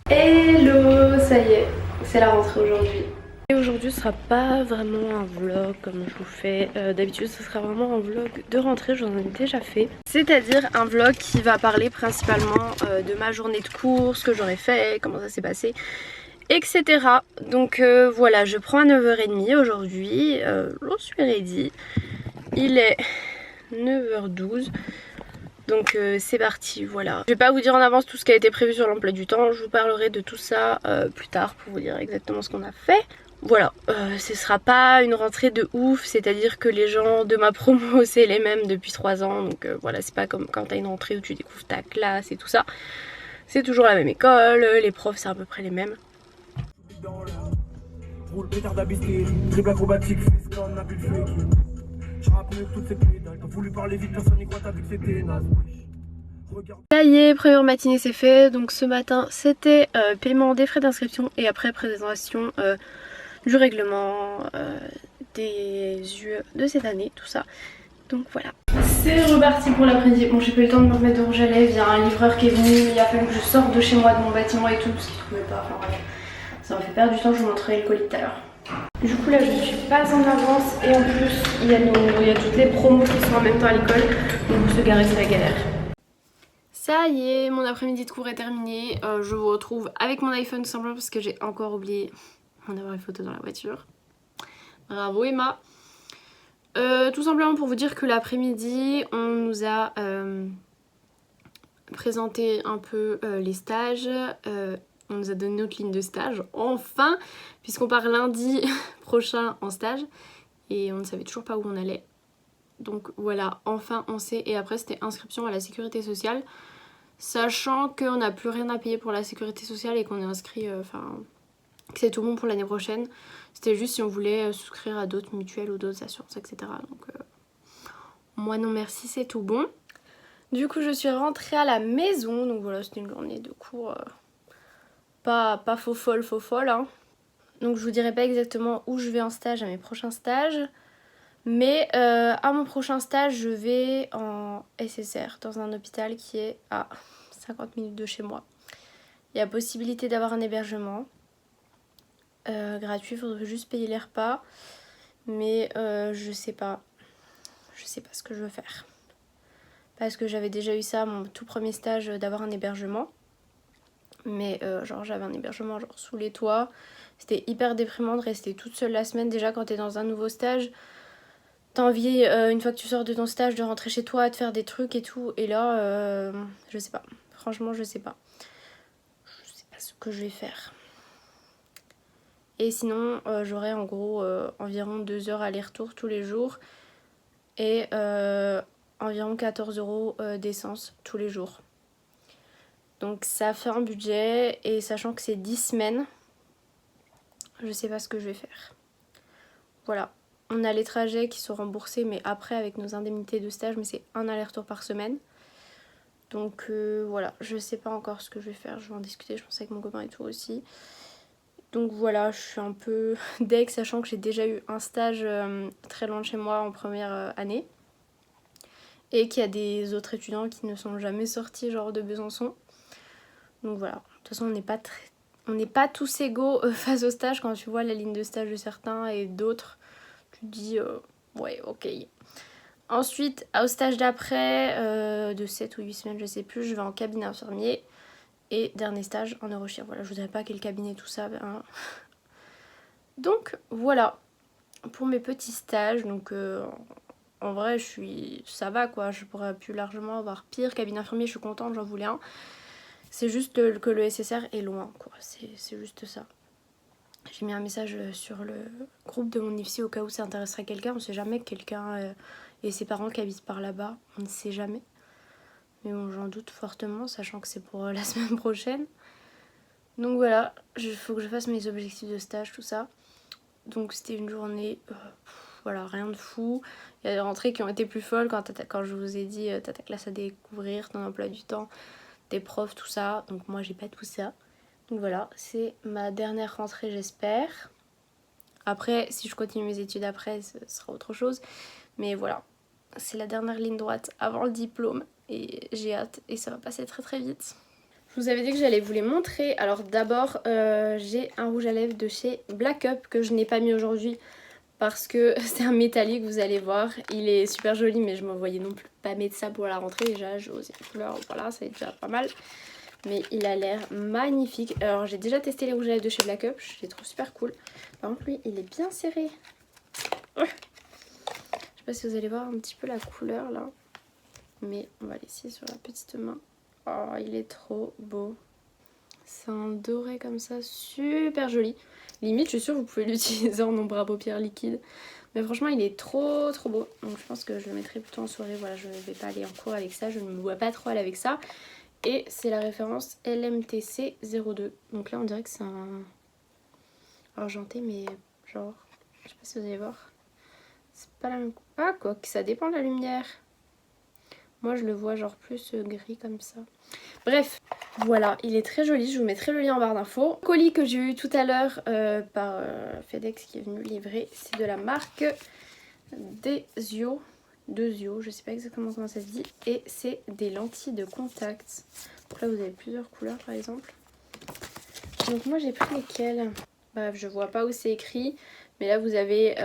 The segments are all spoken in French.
Hello, ça y est, c'est la rentrée aujourd'hui. Et aujourd'hui ce sera pas vraiment un vlog comme je vous fais d'habitude, ce sera vraiment un vlog de rentrée, j'en ai déjà fait. C'est-à-dire un vlog qui va parler principalement de ma journée de cours, ce que j'aurais fait, comment ça s'est passé, etc. Donc voilà, je prends à 9h30 aujourd'hui, j'en suis ready. Il est 9h12. Donc c'est parti, voilà. Je vais pas vous dire en avance tout ce qui a été prévu sur l'emploi du temps, je vous parlerai de tout ça plus tard pour vous dire exactement ce qu'on a fait. Voilà, ce sera pas une rentrée de ouf, c'est-à-dire que les gens de ma promo c'est les mêmes depuis 3 ans, donc voilà, c'est pas comme quand t'as une rentrée où tu découvres ta classe et tout ça. C'est toujours la même école, les profs c'est à peu près les mêmes. Roule pétard d'habiter, dribble acrobatique, fais on a plus de fake. Je rappe mieux que toutes ces pédales, t'as voulu parler vite, personne n'y croit, t'as vu que c'était naze. Ça y est, première matinée c'est fait, donc ce matin c'était paiement des frais d'inscription et après présentation du règlement des UE de cette année, tout ça. Donc voilà. C'est reparti pour l'après-midi. Bon, j'ai pas eu le temps de me remettre de rouge à lèvres, il y a un livreur qui est venu, il a fallu que je sorte de chez moi, de mon bâtiment et tout, parce qu'il trouvait pas, enfin bref. Ça m'a fait perdre du temps, je vous montrerai le colis tout à l'heure. Du coup là je suis pas en avance et en plus il y a toutes les promos qui sont en même temps à l'école, donc se garer c'est la galère. Ça y est, mon après-midi de cours est terminé. Je vous retrouve avec mon iPhone tout simplement parce que j'ai encore oublié mon appareil photo dans la voiture. Bravo Emma. Tout simplement pour vous dire que l'après-midi, on nous a présenté un peu les stages. On nous a donné notre ligne de stage, enfin, puisqu'on part lundi prochain en stage. Et on ne savait toujours pas où on allait. Donc voilà, enfin on sait. Et après c'était inscription à la sécurité sociale. Sachant qu'on n'a plus rien à payer pour la sécurité sociale et qu'on est inscrit, que c'est tout bon pour l'année prochaine. C'était juste si on voulait souscrire à d'autres mutuelles ou d'autres assurances, etc. Donc moi non merci, c'est tout bon. Du coup je suis rentrée à la maison, donc voilà c'était une journée de cours pas faux folle hein. Donc je vous dirai pas exactement où je vais en stage à mes prochains stages. Mais à mon prochain stage, je vais en SSR dans un hôpital qui est à 50 minutes de chez moi. Il y a possibilité d'avoir un hébergement gratuit, il faudrait juste payer les repas. Mais je sais pas ce que je veux faire. Parce que j'avais déjà eu ça, mon tout premier stage, d'avoir un hébergement. Mais genre j'avais un hébergement genre sous les toits. C'était hyper déprimant de rester toute seule la semaine déjà quand t'es dans un nouveau stage. T'as envie, une fois que tu sors de ton stage, de rentrer chez toi, de faire des trucs et tout. Et là, je sais pas. Franchement, je sais pas. Je sais pas ce que je vais faire. Et sinon, j'aurai en gros environ 2 heures aller-retour tous les jours. Et environ 14 € d'essence tous les jours. Donc ça fait un budget. Et sachant que c'est 10 semaines, je sais pas ce que je vais faire. Voilà. On a les trajets qui sont remboursés, mais après avec nos indemnités de stage, mais c'est un aller-retour par semaine. Donc voilà, je sais pas encore ce que je vais faire, je vais en discuter, je pense avec mon copain et tout aussi. Donc voilà, je suis un peu deg, sachant que j'ai déjà eu un stage très loin de chez moi en première année. Et qu'il y a des autres étudiants qui ne sont jamais sortis, genre de Besançon. Donc voilà, de toute façon on n'est pas tous égaux face au stage. Quand tu vois la ligne de stage de certains et d'autres, tu te dis ouais ok. Ensuite, au stage d'après, de 7 ou 8 semaines, je sais plus, je vais en cabinet infirmier. Et dernier stage en neurochir. Voilà, je vous dirai pas quel cabinet, tout ça. Hein. Donc voilà, pour mes petits stages. Donc en vrai, ça va quoi. Je pourrais plus largement avoir pire. Cabinet infirmier, je suis contente, j'en voulais un. C'est juste que le SSR est loin, quoi. C'est juste ça. J'ai mis un message sur le groupe de mon IFSI au cas où ça intéresserait quelqu'un. On sait jamais que quelqu'un et ses parents qui habitent par là-bas. On ne sait jamais. Mais bon, j'en doute fortement, sachant que c'est pour la semaine prochaine. Donc voilà, il faut que je fasse mes objectifs de stage, tout ça. Donc c'était une journée, voilà, rien de fou. Il y a des rentrées qui ont été plus folles quand je vous ai dit t'as ta classe à découvrir, ton emploi du temps, tes profs, tout ça. Donc moi j'ai pas tout ça. Donc voilà, c'est ma dernière rentrée j'espère. Après, si je continue mes études après, ce sera autre chose. Mais voilà, c'est la dernière ligne droite avant le diplôme. et j'ai hâte et ça va passer très très vite. Je vous avais dit que j'allais vous les montrer. Alors d'abord j'ai un rouge à lèvres de chez Black Up que je n'ai pas mis aujourd'hui parce que c'est un métallique, vous allez voir. Il est super joli mais je me voyais non plus pas mettre ça pour la rentrée. Déjà j'ai osé les couleurs, voilà, c'est déjà pas mal. Mais il a l'air magnifique. Alors j'ai déjà testé les rouges à lèvres de chez Black Up, je les trouve super cool. Par contre lui il est bien serré. Je sais pas si vous allez voir un petit peu la couleur là. Mais on va l'essayer sur la petite main. Oh, il est trop beau. C'est un doré comme ça, super joli. Limite, je suis sûre que vous pouvez l'utiliser en ombre à paupières liquide. Mais franchement, il est trop trop beau. Donc je pense que je le mettrai plutôt en soirée. Voilà, je ne vais pas aller en cours avec ça. Je ne me vois pas trop aller avec ça. Et c'est la référence LMTC 02. Donc là, on dirait que c'est un argenté, mais genre... Je sais pas si vous allez voir. C'est pas la même... Ah, quoi que ça dépend de la lumière. Moi je le vois genre plus gris comme ça. Bref, voilà, il est très joli, je vous mettrai le lien en barre d'infos. Le colis que j'ai eu tout à l'heure par FedEx qui est venu livrer, c'est de la marque Desio, je sais pas exactement comment ça se dit. Et c'est des lentilles de contact. Donc là vous avez plusieurs couleurs par exemple. Donc moi j'ai pris lesquelles? Bref, je vois pas où c'est écrit, mais là vous avez...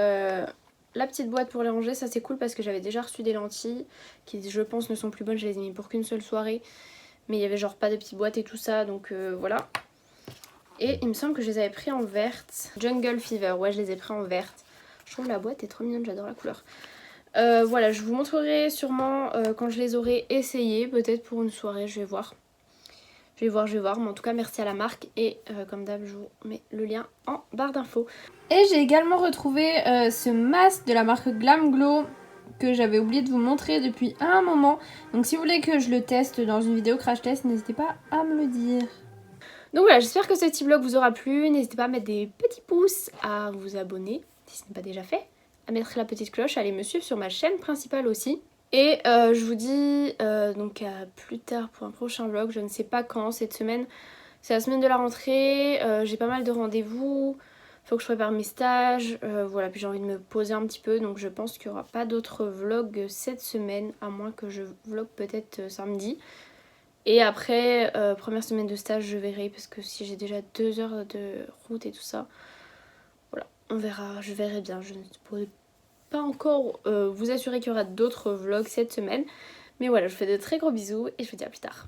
la petite boîte pour les ranger, ça c'est cool parce que j'avais déjà reçu des lentilles qui je pense ne sont plus bonnes, je les ai mis pour qu'une seule soirée. Mais il y avait genre pas de petite boîte et tout ça, donc voilà. Et il me semble que je les avais pris en verte. Jungle Fever, ouais je les ai pris en verte. Je trouve la boîte est trop mignonne, j'adore la couleur. Voilà, je vous montrerai sûrement quand je les aurai essayées, peut-être pour une soirée, je vais voir. Je vais voir, mais en tout cas merci à la marque et comme d'hab je vous mets le lien en barre d'infos. Et j'ai également retrouvé ce masque de la marque Glam Glow que j'avais oublié de vous montrer depuis un moment. Donc si vous voulez que je le teste dans une vidéo crash test, n'hésitez pas à me le dire. Donc voilà, j'espère que ce petit vlog vous aura plu. N'hésitez pas à mettre des petits pouces, à vous abonner si ce n'est pas déjà fait, à mettre la petite cloche, à aller me suivre sur ma chaîne principale aussi. Et je vous dis donc à plus tard pour un prochain vlog, je ne sais pas quand, cette semaine. C'est la semaine de la rentrée, j'ai pas mal de rendez-vous, faut que je prépare mes stages, voilà, puis j'ai envie de me poser un petit peu, donc je pense qu'il n'y aura pas d'autres vlogs cette semaine, à moins que je vlog peut-être samedi. Et après, première semaine de stage, je verrai, parce que si j'ai déjà 2 heures de route et tout ça, voilà, on verra, je verrai bien, je ne pourrai pas encore vous assurer qu'il y aura d'autres vlogs cette semaine. Mais voilà, je vous fais de très gros bisous et je vous dis à plus tard.